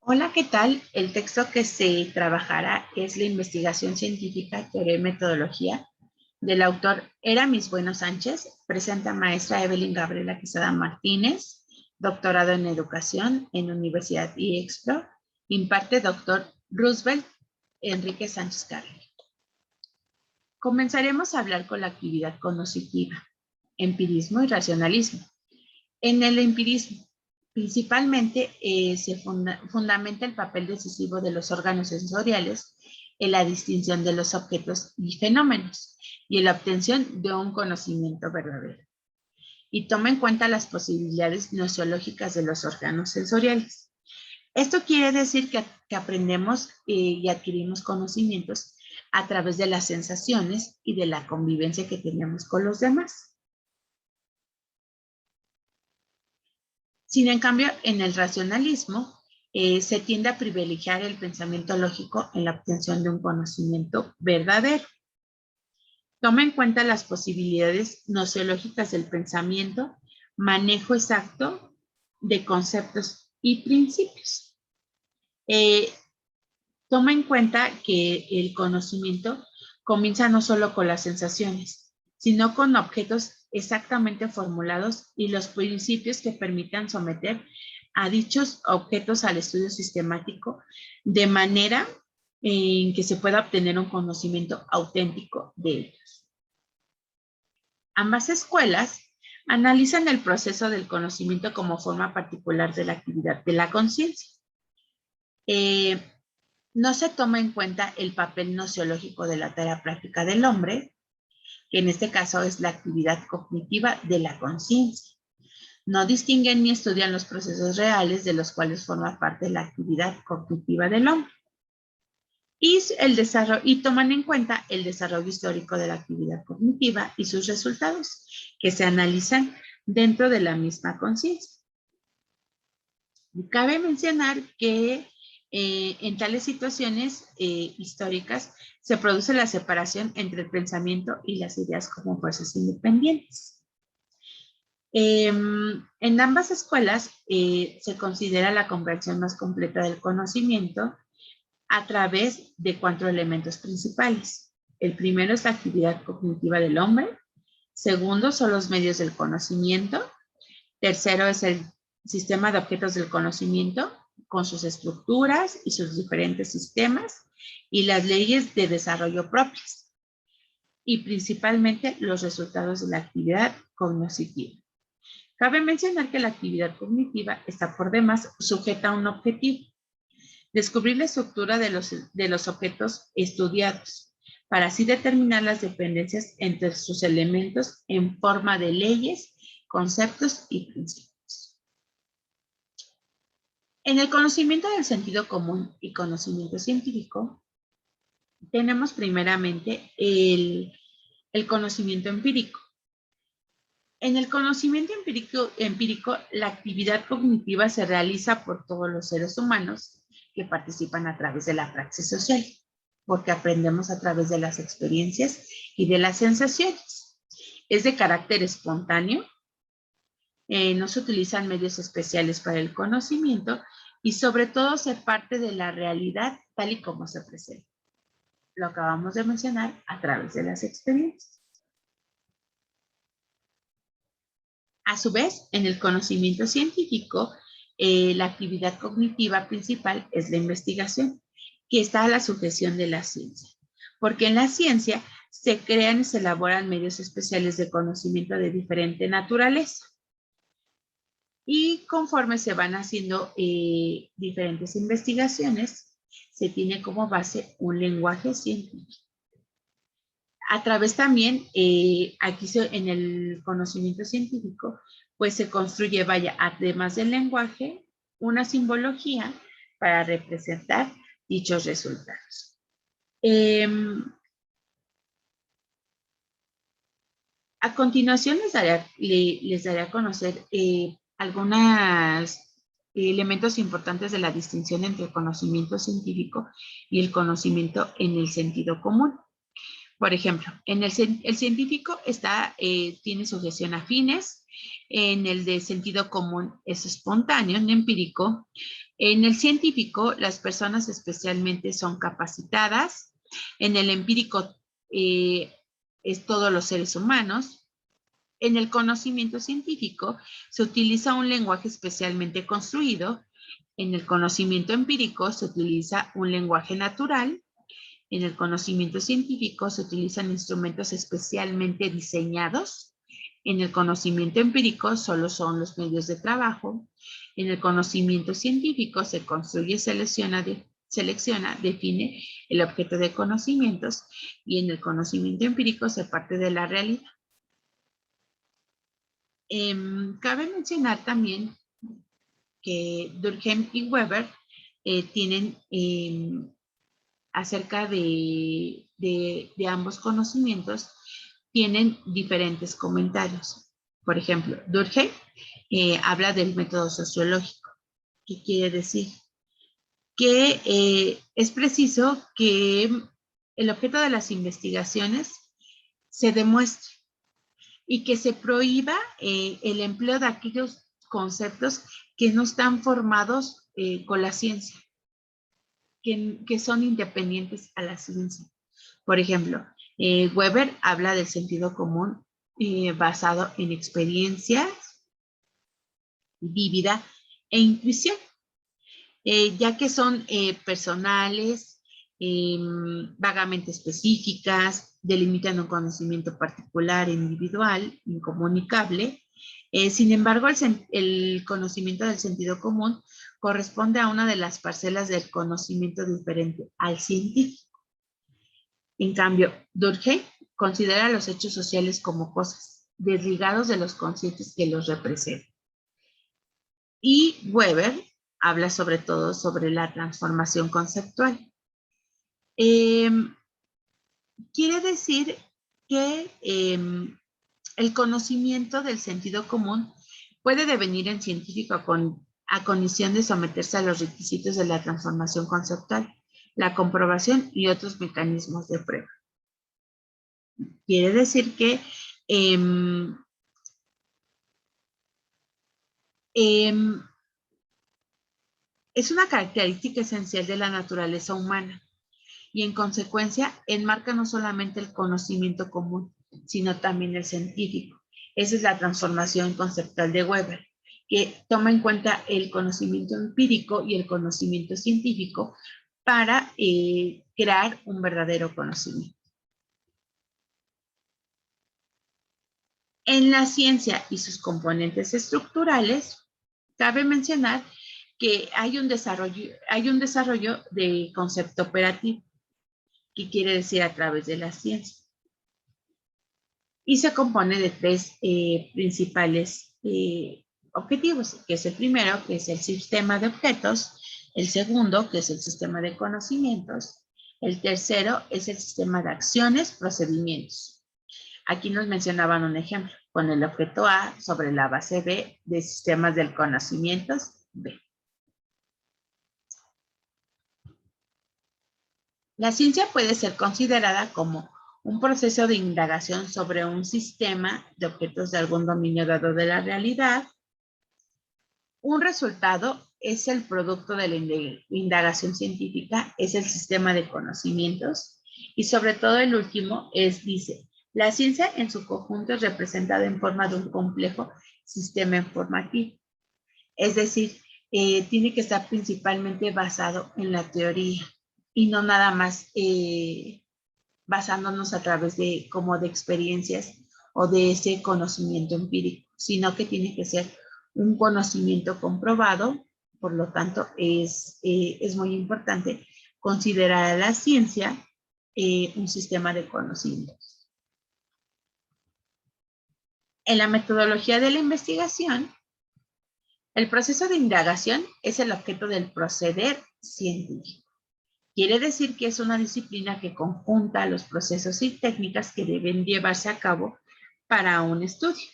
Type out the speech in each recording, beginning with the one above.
Hola, ¿qué tal? El texto que se trabajará es la investigación científica, teoría y metodología del autor Eramis Bueno Sánchez, presenta maestra Evelyn Gabriela Quesada Martínez, doctorado en educación en Universidad IEXPRO, imparte doctor Roosevelt Enrique Sánchez Carrera. Comenzaremos a hablar con la actividad cognitiva, empirismo y racionalismo. En el empirismo, principalmente se fundamenta el papel decisivo de los órganos sensoriales en la distinción de los objetos y fenómenos y en la obtención de un conocimiento verdadero. Y toma en cuenta las posibilidades nociológicas de los órganos sensoriales. Esto quiere decir que aprendemos y adquirimos conocimientos a través de las sensaciones y de la convivencia que tenemos con los demás. Sin en cambio, en el racionalismo se tiende a privilegiar el pensamiento lógico en la obtención de un conocimiento verdadero. Toma en cuenta las posibilidades nociológicas del pensamiento, manejo exacto de conceptos y principios. Toma en cuenta que el conocimiento comienza no solo con las sensaciones, sino con objetos exactamente formulados y los principios que permitan someter a dichos objetos al estudio sistemático de manera en que se pueda obtener un conocimiento auténtico de ellos. Ambas escuelas analizan el proceso del conocimiento como forma particular de la actividad de la conciencia. No se toma en cuenta el papel nociológico de la tarea práctica del hombre, que en este caso es la actividad cognitiva de la conciencia. No distinguen ni estudian los procesos reales de los cuales forma parte la actividad cognitiva del hombre. Y toman en cuenta el desarrollo histórico de la actividad cognitiva y sus resultados, que se analizan dentro de la misma conciencia. Cabe mencionar que en tales situaciones históricas se produce la separación entre el pensamiento y las ideas como fuerzas independientes. En ambas escuelas se considera la comprensión más completa del conocimiento a través de 4 elementos principales. El primero es la actividad cognitiva del hombre. Segundo son los medios del conocimiento. Tercero es el sistema de objetos del conocimiento con sus estructuras y sus diferentes sistemas y las leyes de desarrollo propias. Y principalmente los resultados de la actividad cognitiva. Cabe mencionar que la actividad cognitiva está por demás sujeta a un objetivo: descubrir la estructura de los objetos estudiados, para así determinar las dependencias entre sus elementos en forma de leyes, conceptos y principios. En el conocimiento del sentido común y conocimiento científico, tenemos primeramente el conocimiento empírico. En el conocimiento empírico, la actividad cognitiva se realiza por todos los seres humanos que participan a través de la praxis social, porque aprendemos a través de las experiencias y de las sensaciones. Es de carácter espontáneo, no se utilizan medios especiales para el conocimiento y sobre todo se parte de la realidad tal y como se presenta. Lo acabamos de mencionar a través de las experiencias. A su vez, en el conocimiento científico, la actividad cognitiva principal es la investigación, que está a la sujeción de la ciencia. Porque en la ciencia se crean y se elaboran medios especiales de conocimiento de diferente naturaleza. Y conforme se van haciendo diferentes investigaciones, se tiene como base un lenguaje científico. A través también, aquí en el conocimiento científico, pues se construye, vaya, además del lenguaje, una simbología para representar dichos resultados. A continuación les daré a conocer algunos elementos importantes de la distinción entre el conocimiento científico y el conocimiento en el sentido común. Por ejemplo, el científico tiene sujeción a fines, en el de sentido común es espontáneo, en empírico. En el científico, las personas especialmente son capacitadas. En el empírico es todos los seres humanos. En el conocimiento científico se utiliza un lenguaje especialmente construido. En el conocimiento empírico se utiliza un lenguaje natural. En el conocimiento científico se utilizan instrumentos especialmente diseñados. En el conocimiento empírico solo son los medios de trabajo. En el conocimiento científico se construye, selecciona, define el objeto de conocimientos, y en el conocimiento empírico se parte de la realidad. Cabe mencionar también que Durkheim y Weber tienen acerca de ambos conocimientos, tienen diferentes comentarios. Por ejemplo, Durkheim habla del método sociológico. ¿Qué quiere decir? Que es preciso que el objeto de las investigaciones se demuestre y que se prohíba el empleo de aquellos conceptos que no están formados con la ciencia, que son independientes a la ciencia. Por ejemplo, Weber habla del sentido común basado en experiencias, vívida e intuición, ya que son personales, vagamente específicas, delimitan un conocimiento particular, individual, incomunicable. Sin embargo, el conocimiento del sentido común corresponde a una de las parcelas del conocimiento diferente al científico. En cambio, Durkheim considera los hechos sociales como cosas, desligados de los conscientes que los representan. Y Weber habla sobre todo sobre la transformación conceptual. Quiere decir que el conocimiento del sentido común puede devenir en científico a condición de someterse a los requisitos de la transformación conceptual, la comprobación y otros mecanismos de prueba. Quiere decir que es una característica esencial de la naturaleza humana y en consecuencia enmarca no solamente el conocimiento común, sino también el científico. Esa es la transformación conceptual de Weber, que toma en cuenta el conocimiento empírico y el conocimiento científico para crear un verdadero conocimiento. En la ciencia y sus componentes estructurales, cabe mencionar que hay un desarrollo de concepto operativo, que quiere decir a través de la ciencia. Y se compone de tres principales objetivos, que es el primero, que es el sistema de objetos, el segundo, que es el sistema de conocimientos, el tercero es el sistema de acciones, procedimientos. Aquí nos mencionaban un ejemplo, con el objeto A sobre la base B de sistemas del conocimiento B. La ciencia puede ser considerada como un proceso de indagación sobre un sistema de objetos de algún dominio dado de la realidad. Un resultado es el producto de la indagación científica, es el sistema de conocimientos, y sobre todo el último dice, la ciencia en su conjunto es representada en forma de un complejo sistema informativo. Es decir, tiene que estar principalmente basado en la teoría y no nada más basándonos a través de experiencias o de ese conocimiento empírico, sino que tiene que ser un conocimiento comprobado. Por lo tanto, es muy importante considerar a la ciencia un sistema de conocimientos. En la metodología de la investigación, el proceso de indagación es el objeto del proceder científico. Quiere decir que es una disciplina que conjunta los procesos y técnicas que deben llevarse a cabo para un estudio.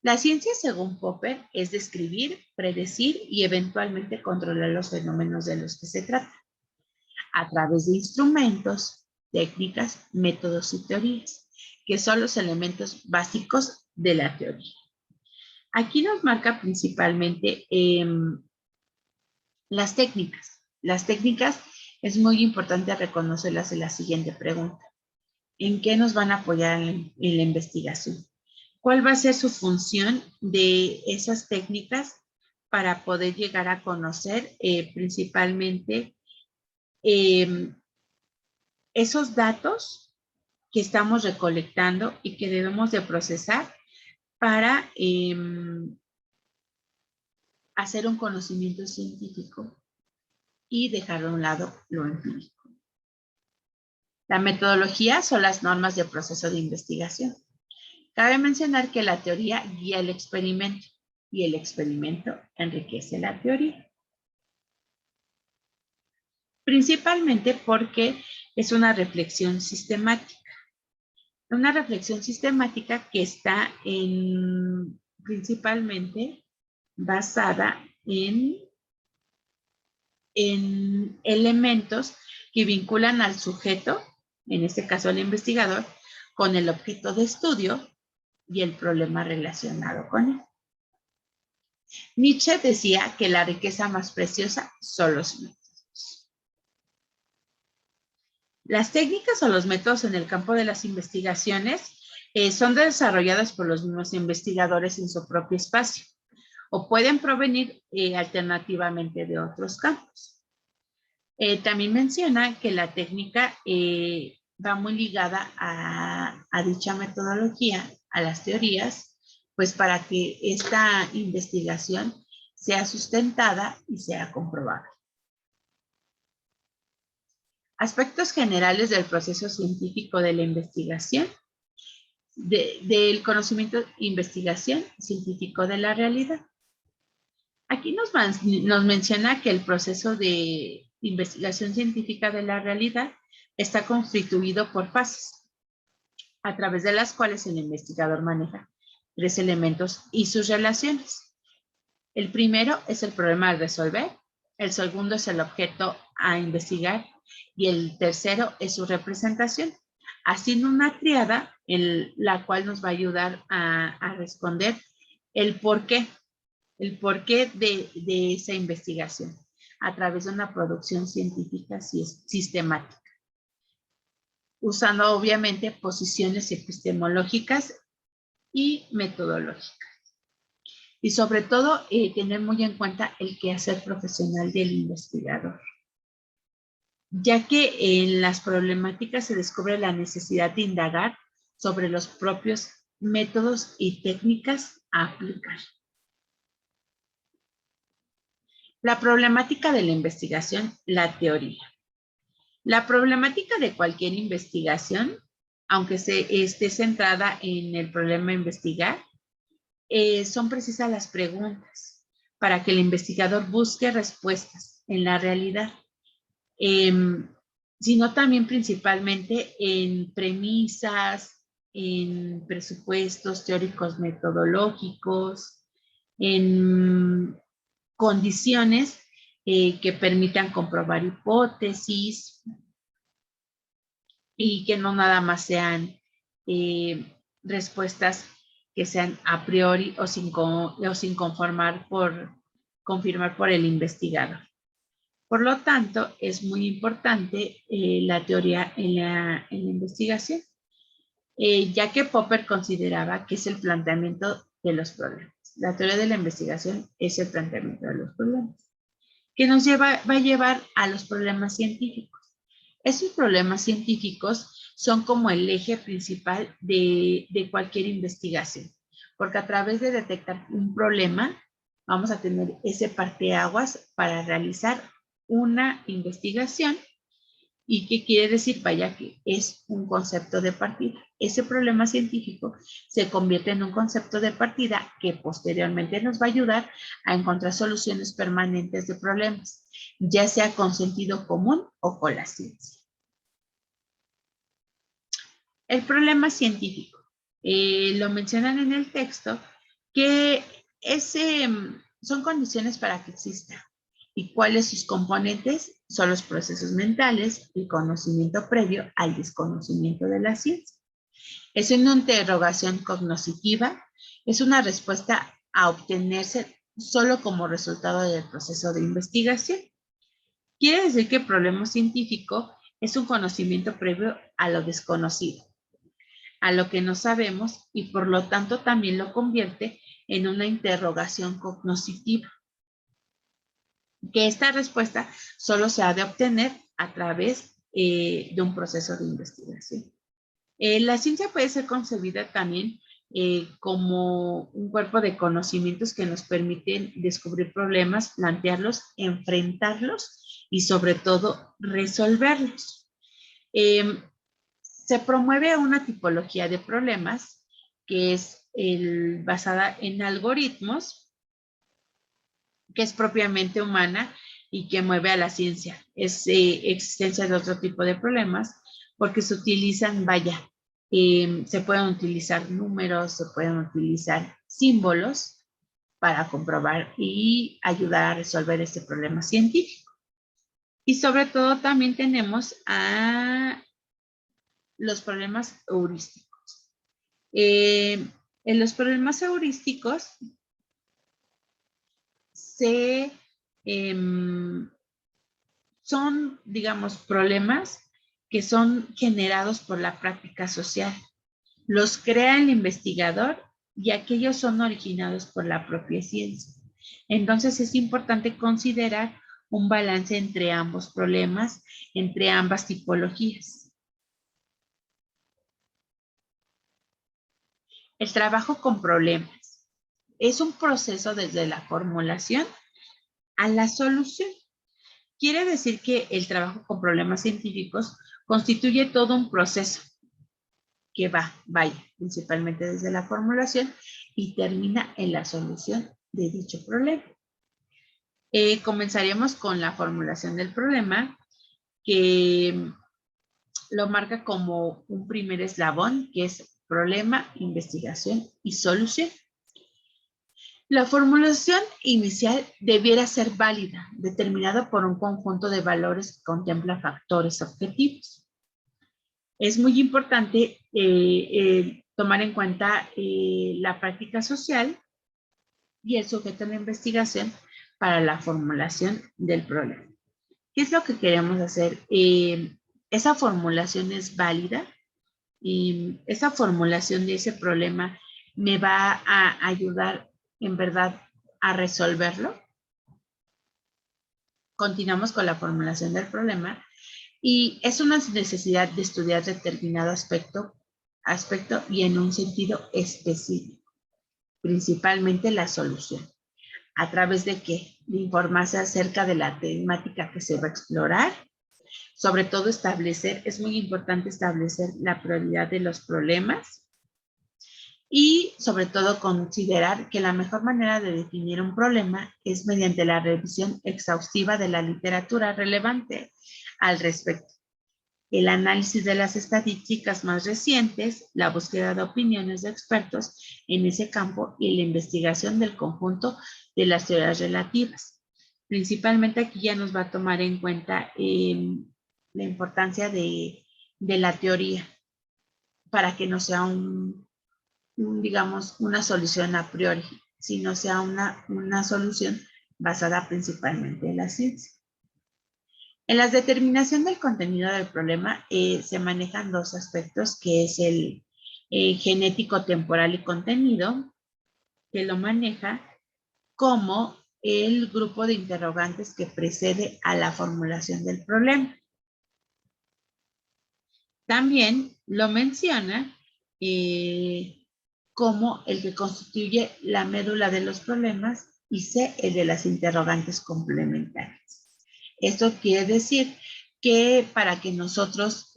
La ciencia, según Popper, es describir, predecir y eventualmente controlar los fenómenos de los que se trata, a través de instrumentos, técnicas, métodos y teorías, que son los elementos básicos de la teoría. Aquí nos marca principalmente las técnicas. Las técnicas es muy importante reconocerlas en la siguiente pregunta. ¿En qué nos van a apoyar en la investigación? ¿Cuál va a ser su función de esas técnicas para poder llegar a conocer principalmente esos datos que estamos recolectando y que debemos de procesar para hacer un conocimiento científico y dejar a un lado lo empírico? La metodología son las normas de proceso de investigación. Cabe mencionar que la teoría guía el experimento y el experimento enriquece la teoría. Principalmente porque es una reflexión sistemática. Una reflexión sistemática que está principalmente basada en elementos que vinculan al sujeto, en este caso al investigador, con el objeto de estudio y el problema relacionado con él. Nietzsche decía que la riqueza más preciosa son los métodos. Las técnicas o los métodos en el campo de las investigaciones son desarrolladas por los mismos investigadores en su propio espacio o pueden provenir alternativamente de otros campos. También menciona que la técnica va muy ligada a dicha metodología, a las teorías, pues para que esta investigación sea sustentada y sea comprobada. Aspectos generales del proceso científico de la investigación, del conocimiento de investigación científico de la realidad. Aquí nos menciona que el proceso de investigación científica de la realidad está constituido por fases, a través de las cuales el investigador maneja 3 elementos y sus relaciones. El primero es el problema a resolver, el segundo es el objeto a investigar y el tercero es su representación, haciendo una tríada en la cual nos va a ayudar a responder el porqué de esa investigación a través de una producción científica sistemática, usando obviamente posiciones epistemológicas y metodológicas. Y sobre todo, tener muy en cuenta el quehacer profesional del investigador, ya que en las problemáticas se descubre la necesidad de indagar sobre los propios métodos y técnicas a aplicar. La problemática de la investigación, la teoría. La problemática de cualquier investigación, aunque esté centrada en el problema a investigar, son precisas las preguntas para que el investigador busque respuestas en la realidad, sino también principalmente en premisas, en presupuestos teóricos metodológicos, en condiciones que permitan comprobar hipótesis y que no nada más sean respuestas que sean a priori o sin confirmar por el investigador. Por lo tanto, es muy importante la teoría en la investigación, ya que Popper consideraba que es el planteamiento de los problemas. La teoría de la investigación es el planteamiento de los problemas, que va a llevar a los problemas científicos. Esos problemas científicos son como el eje principal de cualquier investigación, porque a través de detectar un problema, vamos a tener ese parteaguas para realizar una investigación. ¿Y qué quiere decir? Vaya que es un concepto de partida. Ese problema científico se convierte en un concepto de partida que posteriormente nos va a ayudar a encontrar soluciones permanentes de problemas, ya sea con sentido común o con la ciencia. El problema científico. Lo mencionan en el texto que son condiciones para que exista. ¿Y cuáles sus componentes? Son los procesos mentales, el conocimiento previo al desconocimiento de la ciencia. Es una interrogación cognoscitiva, es una respuesta a obtenerse solo como resultado del proceso de investigación. Quiere decir que el problema científico es un conocimiento previo a lo desconocido, a lo que no sabemos, y por lo tanto también lo convierte en una interrogación cognoscitiva, que esta respuesta solo se ha de obtener a través de un proceso de investigación. La ciencia puede ser concebida también como un cuerpo de conocimientos que nos permiten descubrir problemas, plantearlos, enfrentarlos y sobre todo resolverlos. Se promueve una tipología de problemas que es basada en algoritmos, que es propiamente humana y que mueve a la ciencia. Es existencia de otro tipo de problemas porque se utilizan, se pueden utilizar números, se pueden utilizar símbolos para comprobar y ayudar a resolver este problema científico. Y sobre todo también tenemos a los problemas heurísticos. En los problemas heurísticos son, digamos, problemas que son generados por la práctica social. Los crea el investigador y aquellos son originados por la propia ciencia. Entonces es importante considerar un balance entre ambos problemas, entre ambas tipologías. El trabajo con problemas es un proceso desde la formulación a la solución. Quiere decir que el trabajo con problemas científicos constituye todo un proceso que vaya, principalmente desde la formulación y termina en la solución de dicho problema. Comenzaríamos con la formulación del problema, que lo marca como un primer eslabón, que es problema, investigación y solución. La formulación inicial debiera ser válida, determinada por un conjunto de valores que contempla factores objetivos. Es muy importante tomar en cuenta la práctica social y el sujeto de la investigación para la formulación del problema. ¿Qué es lo que queremos hacer? Esa formulación es válida y esa formulación de ese problema me va a ayudar en verdad a resolverlo. Continuamos con la formulación del problema y es una necesidad de estudiar determinado aspecto y en un sentido específico, principalmente la solución. ¿A través de qué? De informarse acerca de la temática que se va a explorar, sobre todo es muy importante establecer la prioridad de los problemas y sobre todo considerar que la mejor manera de definir un problema es mediante la revisión exhaustiva de la literatura relevante al respecto, el análisis de las estadísticas más recientes, la búsqueda de opiniones de expertos en ese campo y la investigación del conjunto de las teorías relativas. Principalmente aquí ya nos va a tomar en cuenta la importancia de la teoría para que no sea digamos, una solución a priori, sino sea una solución basada principalmente en la ciencia. En la determinación del contenido del problema se manejan dos aspectos, que es el genético, temporal y contenido, que lo maneja como el grupo de interrogantes que precede a la formulación del problema. También lo menciona como el que constituye la médula de los problemas y C, el de las interrogantes complementarias. Esto quiere decir que para que nosotros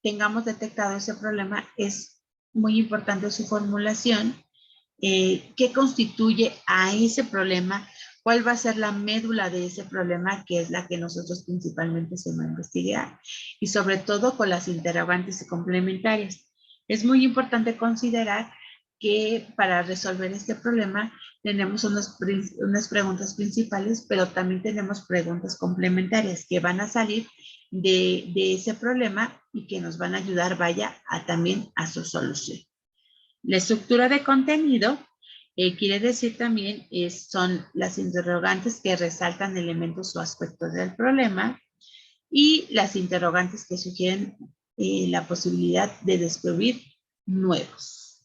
tengamos detectado ese problema es muy importante su formulación, qué constituye a ese problema, cuál va a ser la médula de ese problema, que es la que nosotros principalmente se va a investigar, y sobre todo con las interrogantes complementarias. Es muy importante considerar que para resolver este problema tenemos unas preguntas principales, pero también tenemos preguntas complementarias que van a salir de ese problema y que nos van a ayudar, vaya, también a su solución. La estructura de contenido quiere decir también son las interrogantes que resaltan elementos o aspectos del problema y las interrogantes que sugieren la posibilidad de descubrir nuevas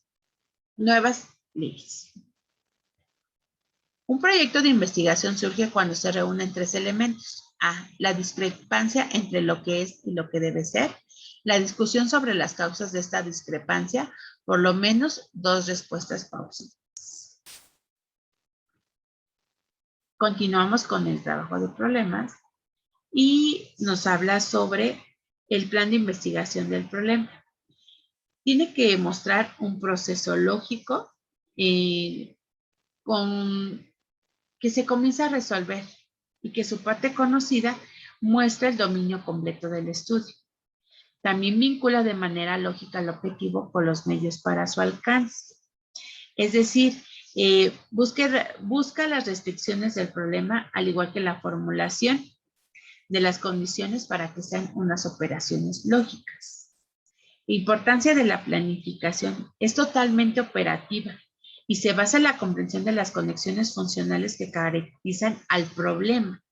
leyes. Un proyecto de investigación surge cuando se reúnen tres elementos. A, la discrepancia entre lo que es y lo que debe ser. La discusión sobre las causas de esta discrepancia, por lo menos dos respuestas plausibles. Continuamos con el trabajo de problemas y nos habla sobre el plan de investigación del problema. Tiene que mostrar un proceso lógico que se comienza a resolver y que su parte conocida muestra el dominio completo del estudio. También vincula de manera lógica el objetivo con los medios para su alcance. Es decir, busca las restricciones del problema, al igual que la formulación de las condiciones para que sean unas operaciones lógicas. La importancia de la planificación es totalmente operativa y se basa en la comprensión de las conexiones funcionales que caracterizan al problema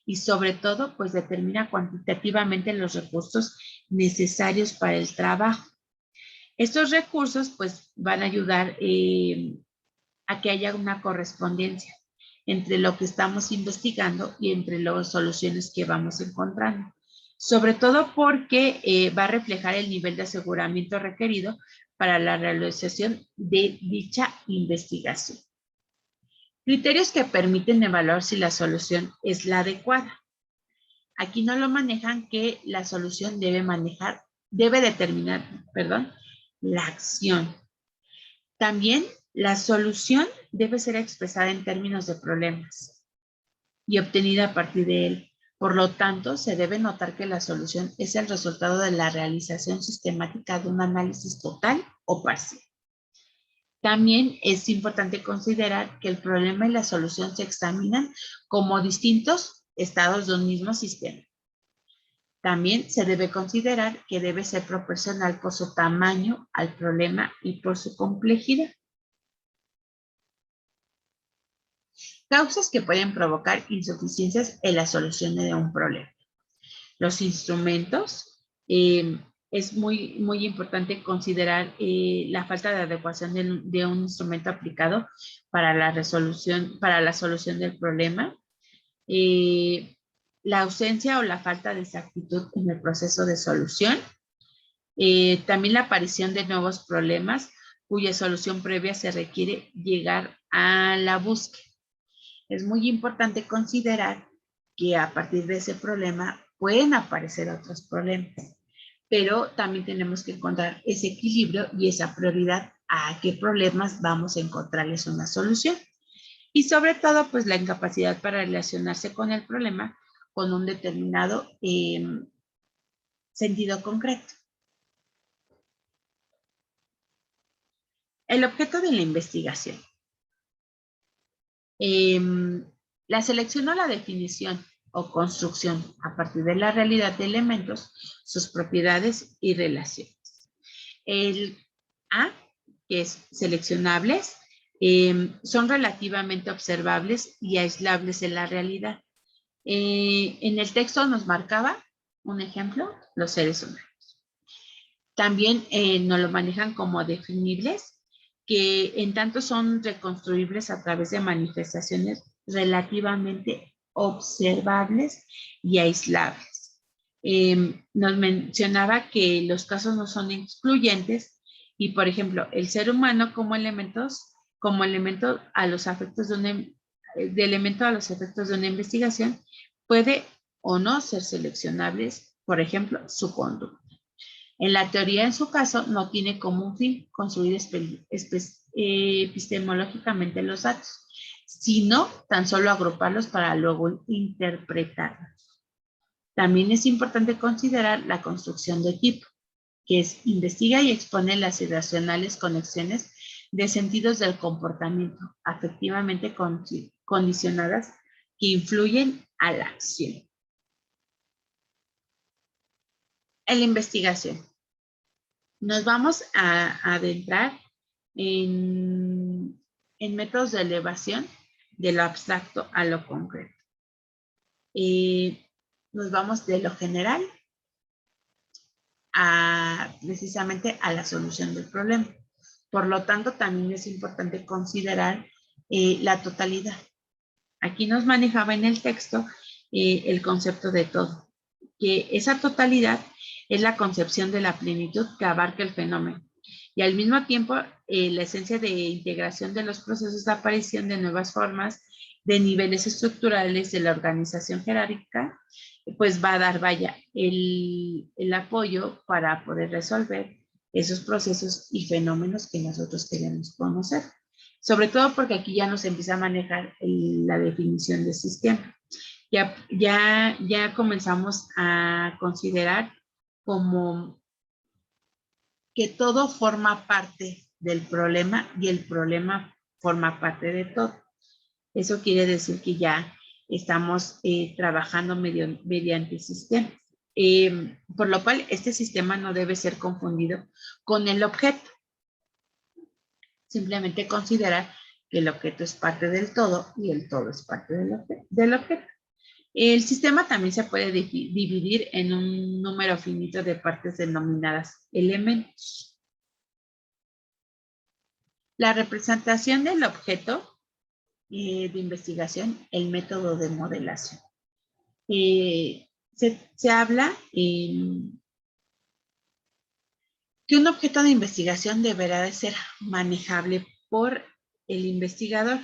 y sobre todo, pues determina cuantitativamente los recursos necesarios para el trabajo. Estos recursos, pues, van a ayudar a que haya una correspondencia entre lo que estamos investigando y entre las soluciones que vamos encontrando. Sobre todo porque va a reflejar el nivel de aseguramiento requerido para la realización de dicha investigación. Criterios que permiten evaluar si la solución es la adecuada. Aquí no lo manejan que la solución debe determinar la acción. También la solución debe ser expresada en términos de problemas y obtenida a partir de él. Por lo tanto, se debe notar que la solución es el resultado de la realización sistemática de un análisis total o parcial. También es importante considerar que el problema y la solución se examinan como distintos estados de un mismo sistema. También se debe considerar que debe ser proporcional por su tamaño al problema y por su complejidad. Causas que pueden provocar insuficiencias en la solución de un problema. Los instrumentos, es muy importante considerar la falta de adecuación de un instrumento aplicado para la solución del problema, la ausencia o la falta de exactitud en el proceso de solución, también la aparición de nuevos problemas cuya solución previa se requiere llegar a la búsqueda. Es muy importante considerar que a partir de ese problema pueden aparecer otros problemas, pero también tenemos que encontrar ese equilibrio y esa prioridad a qué problemas vamos a encontrarles una solución. Y sobre todo, pues la incapacidad para relacionarse con el problema con un determinado sentido concreto. El objeto de la investigación. La selección o la definición o construcción a partir de la realidad de elementos, sus propiedades y relaciones. El A, que es seleccionables, son relativamente observables y aislables en la realidad. En el texto nos marcaba un ejemplo, los seres humanos. También nos lo manejan como definibles, que en tanto son reconstruibles a través de manifestaciones relativamente observables y aislables. Nos mencionaba que los casos no son excluyentes y, por ejemplo, el ser humano como elemento a los efectos de una investigación puede o no ser seleccionables, por ejemplo, su conducta. En la teoría, en su caso, no tiene como un fin construir epistemológicamente los datos, sino tan solo agruparlos para luego interpretarlos. También es importante considerar la construcción de tipo, que es investiga y expone las irracionales conexiones de sentidos del comportamiento afectivamente condicionadas que influyen a la acción. En la investigación, nos vamos a adentrar en métodos de elevación de lo abstracto a lo concreto. Nos vamos de lo general precisamente a la solución del problema. Por lo tanto, también es importante considerar la totalidad. Aquí nos manejaba en el texto el concepto de todo, que esa totalidad es la concepción de la plenitud que abarca el fenómeno y al mismo tiempo la esencia de integración de los procesos de aparición de nuevas formas, de niveles estructurales de la organización jerárquica, pues va a dar, vaya, el apoyo para poder resolver esos procesos y fenómenos que nosotros queremos conocer. Sobre todo porque aquí ya nos empieza a manejar la definición de sistema. Ya comenzamos a considerar como que todo forma parte del problema y el problema forma parte de todo. Eso quiere decir que ya estamos trabajando mediante sistemas. Por lo cual, este sistema no debe ser confundido con el objeto. Simplemente considerar que el objeto es parte del todo y el todo es parte del objeto. El sistema también se puede dividir en un número finito de partes denominadas elementos. La representación del objeto de investigación, el método de modelación. Se habla que un objeto de investigación deberá de ser manejable por el investigador,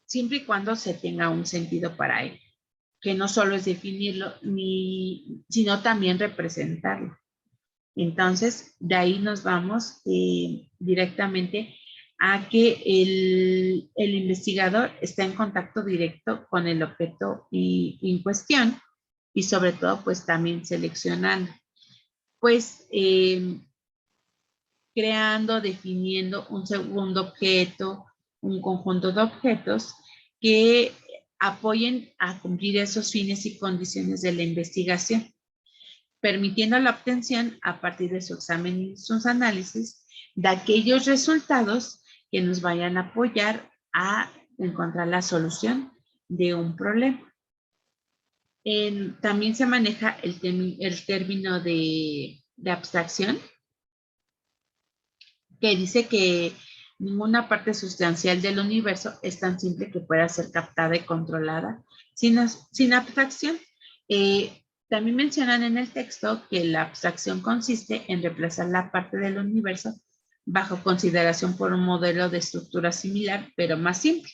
siempre y cuando se tenga un sentido para él, que no solo es definirlo, sino también representarlo. Entonces, de ahí nos vamos directamente a que el investigador está en contacto directo con el objeto en cuestión y sobre todo, pues también seleccionando, pues creando, definiendo un segundo objeto, un conjunto de objetos que apoyen a cumplir esos fines y condiciones de la investigación, permitiendo la obtención a partir de su examen y sus análisis de aquellos resultados que nos vayan a apoyar a encontrar la solución de un problema. También se maneja el término de abstracción, que dice que ninguna parte sustancial del universo es tan simple que pueda ser captada y controlada sin abstracción. También mencionan en el texto que la abstracción consiste en reemplazar la parte del universo bajo consideración por un modelo de estructura similar, pero más simple.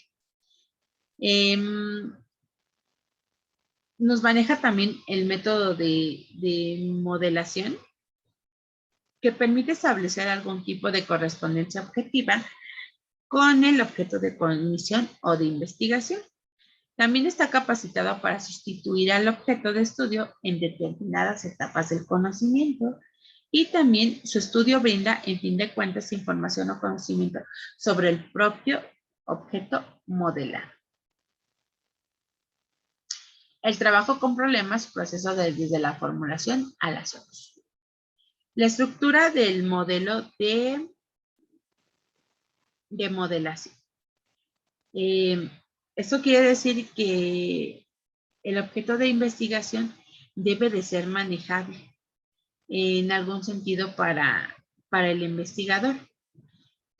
Nos maneja también el método de modelación, que permite establecer algún tipo de correspondencia objetiva con el objeto de cognición o de investigación. También está capacitado para sustituir al objeto de estudio en determinadas etapas del conocimiento y también su estudio brinda, en fin de cuentas, información o conocimiento sobre el propio objeto modelado. El trabajo con problemas, proceso desde la formulación a la solución. La estructura del modelo de modelación. Esto quiere decir que el objeto de investigación debe de ser manejable en algún sentido para el investigador.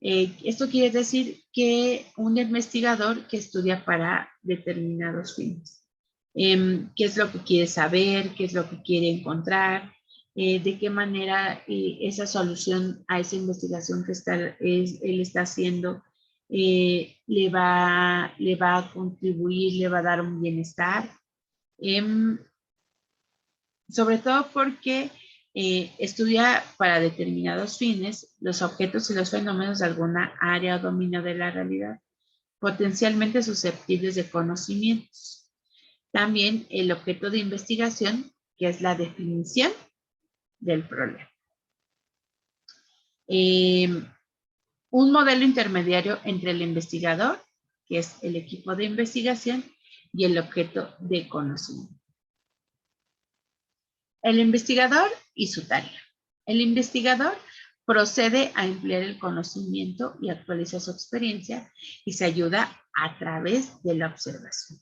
Esto quiere decir que un investigador que estudia para determinados fines. ¿Qué es lo que quiere saber? ¿Qué es lo que quiere encontrar? ¿De qué manera esa solución a esa investigación que él está haciendo le va a contribuir, le va a dar un bienestar? Sobre todo porque estudia para determinados fines los objetos y los fenómenos de alguna área o dominio de la realidad, potencialmente susceptibles de conocimientos. También el objeto de investigación, que es la definición del problema. Un modelo intermediario entre el investigador, que es el equipo de investigación, y el objeto de conocimiento. El investigador y su tarea. El investigador procede a emplear el conocimiento y actualiza su experiencia y se ayuda a través de la observación.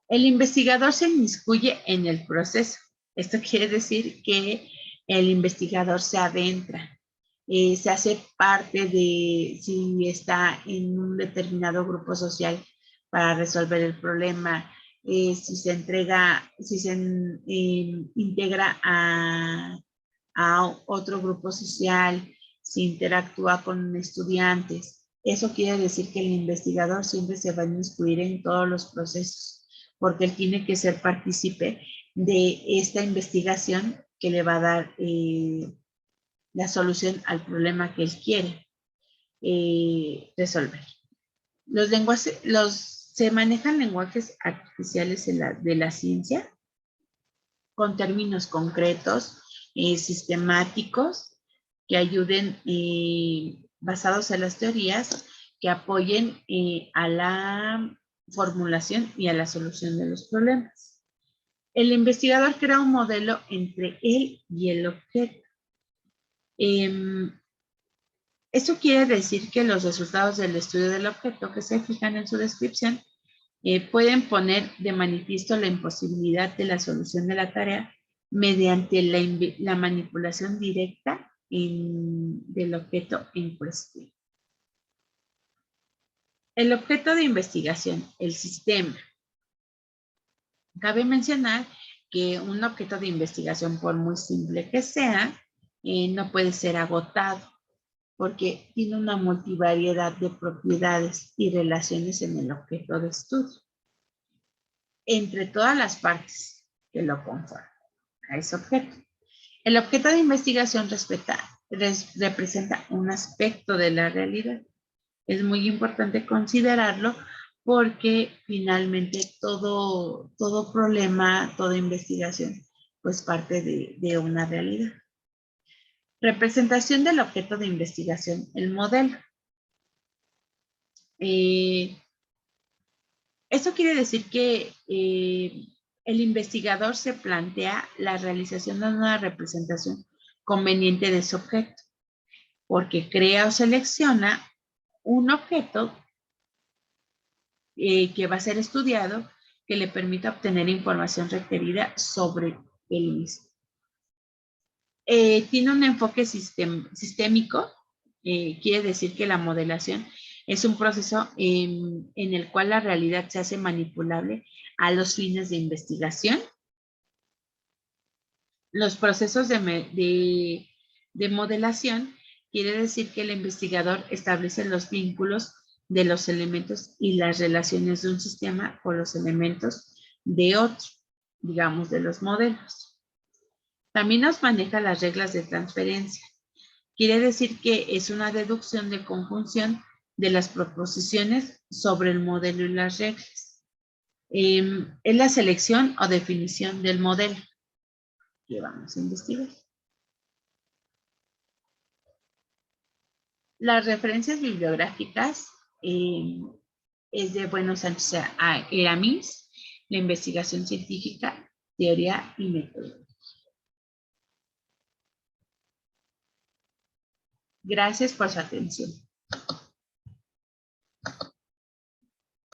El investigador se inmiscuye en el proceso. Esto quiere decir que el investigador se adentra, se hace parte de si está en un determinado grupo social para resolver el problema, si se entrega, si se integra a otro grupo social, si interactúa con estudiantes. Eso quiere decir que el investigador siempre se va a inmiscuir en todos los procesos, porque él tiene que ser partícipe de esta investigación que le va a dar la solución al problema que él quiere resolver. Se manejan lenguajes artificiales de la ciencia con términos concretos, sistemáticos, que ayuden, basados en las teorías, que apoyen a la formulación y a la solución de los problemas. El investigador crea un modelo entre él y el objeto. Esto quiere decir que los resultados del estudio del objeto que se fijan en su descripción pueden poner de manifiesto la imposibilidad de la solución de la tarea mediante la manipulación directa del objeto en cuestión. El objeto de investigación, el sistema. Cabe mencionar que un objeto de investigación, por muy simple que sea, no puede ser agotado, porque tiene una multivariedad de propiedades y relaciones en el objeto de estudio, entre todas las partes que lo conforman a ese objeto. El objeto de investigación representa un aspecto de la realidad. Es muy importante considerarlo porque finalmente todo problema, toda investigación, pues parte de una realidad. Representación del objeto de investigación, el modelo. Esto quiere decir que el investigador se plantea la realización de una representación conveniente de su objeto, porque crea o selecciona un objeto que va a ser estudiado que le permita obtener información requerida sobre el mismo. Tiene un enfoque sistémico, quiere decir que la modelación es un proceso en el cual la realidad se hace manipulable a los fines de investigación. Los procesos de modelación quiere decir que el investigador establece los vínculos de los elementos y las relaciones de un sistema con los elementos de otro, digamos, de los modelos. También nos maneja las reglas de transferencia. Quiere decir que es una deducción de conjunción de las proposiciones sobre el modelo y las reglas. Es la selección o definición del modelo que vamos a investigar. Las referencias bibliográficas es de Bueno Sánchez Eramis, la investigación científica, teoría y metodología. Gracias por su atención.